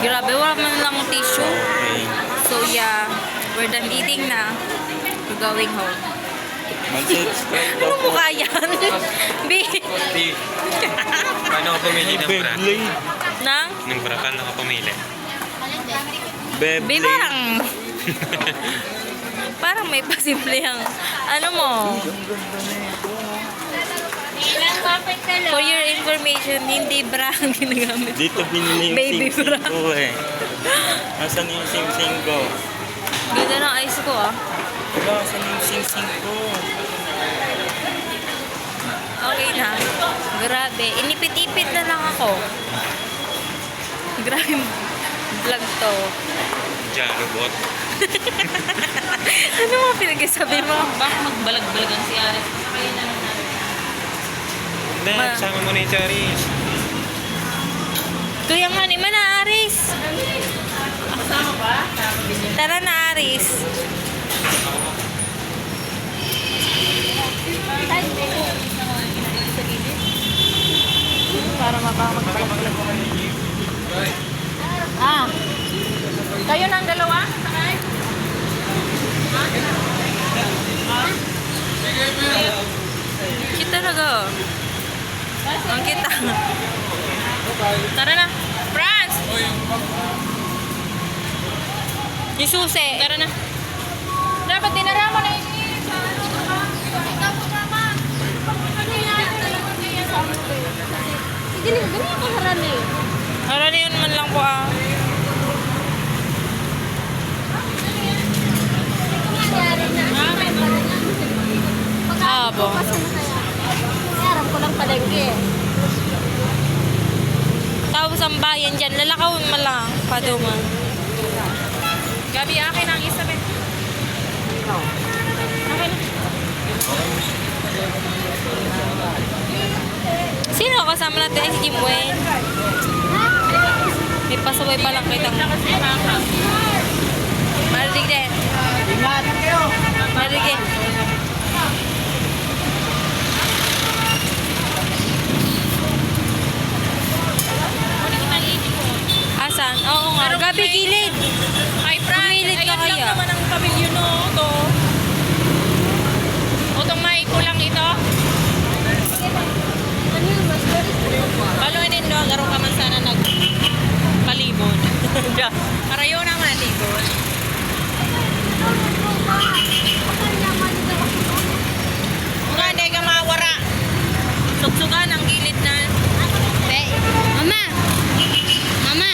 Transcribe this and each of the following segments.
Grabe, wala man lang tissue. Okay. So yeah, we're done eating na. We're going home. Mag-subscribe daw Anong po. mukha yan? B. Paano ako pumili ng bra? Beyblade. Nang? Ng bra, paano ako pumili? B Beyblade. parang may pasimple ang ano mo. For your information, hindi bra ang ginagamit. Dito binili yung Baby sing-sing bra. ko eh. Nasaan yung sing-sing ko? Ganda ng eyes ko ah. Wala, nasaan yung sing-sing ko? Okay na. Grabe. Inipit-ipit na lang ako. Grabe vlog to. Diyan, robot. Ano mga pinag-sabi mo? Bakit magbalag-balagan si Aris? Na, sama mo na yung Charis. Kaya nga ni na Aris. Kasama ba? Tara na Aris. Para mapamagbalag. Ah. Kayo ng dalawa? Sakay? Kita talaga. Ang kita. Tara na. France! Yung susi. Tara na. Dapat dinara mo na yung harali yun man lang po ah. Ah, po. Harap ko lang palengke. Tapos ang bayan dyan, lalakawin mo lang. Paduman. Gabi, akin ang isa, Ben. Akin na. Sino kasama natin ay si Jim Wayne? May pasaway pa lang kitang. Marinig din. Marinig din. Asan? Oo nga. Gabi, gilid. Ay, Pumilid ka kaya. Ayan lang naman ang pamilyo no. Ito. O itong may kulang ito. Baloy din doon. Garo ka man sana nagpalibon. Parayo na malibon. Nga, hindi ka mawara. Sugsugan ang gilid na. Mama! Mama!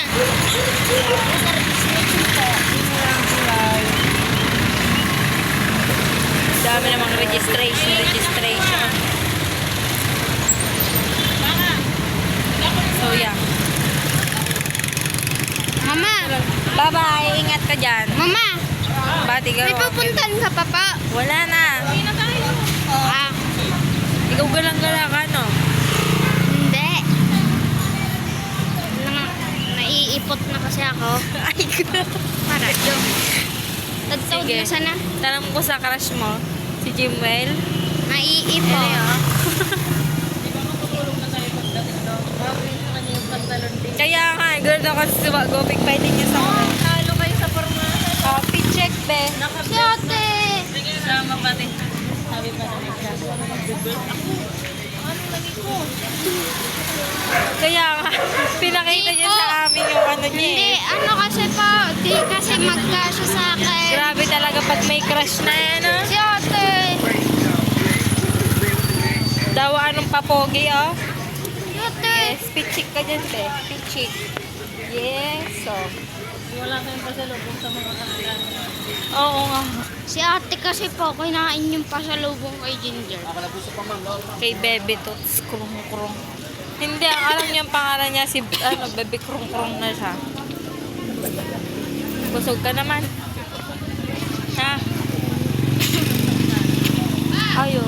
Dami namang registration. So, yeah. Mama! Bye-bye. Ingat ka dyan. Mama! Bati ka. May pupuntan ka pa pa? Wala na. Ah, Ikaw galang-gala ka, no? hindi. Naiipot na kasi ako. Ay, Para yun. Tagtawad sige. na sana. Tanong ko sa crush mo, si Jimwell. Naiipot. Kaya nga, girl ako si Gopik fighting niya sa akin. Halo kayo sa forma. Fit check, be. Si ate! Sama pati. Sabi pa na Kaya nga, pinakita niya sa amin yung ano niya Hindi, eh. ano kasi po, di kasi magkasya sa akin. Grabe talaga pag may crush na yan, ah. Si ate! Daw anong papogi, oh. Si ate! Yes, pichik ka dyan, be. Pichik. Yes, so. wala kayong pasalubong sa mga kanila. Oo nga. Si ate kasi po, kinain yung pasalubong kay Ginger. Kay Bebe to, krong-krong. Hindi, ang alam niya ang pangalan niya, si, Bebe krong-krong na siya. Busog ka naman. Ha? Ayo.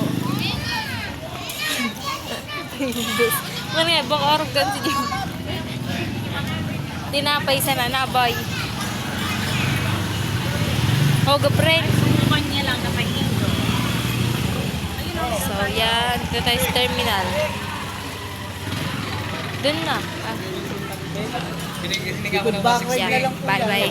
Ano nga, baka arrogant si Jim. Tinapay sana na, boy. Hoga, friend. Subukan niya lang na pahingo. So, yan. Dito tayo sa terminal. Dun na. Ah. Bye-bye.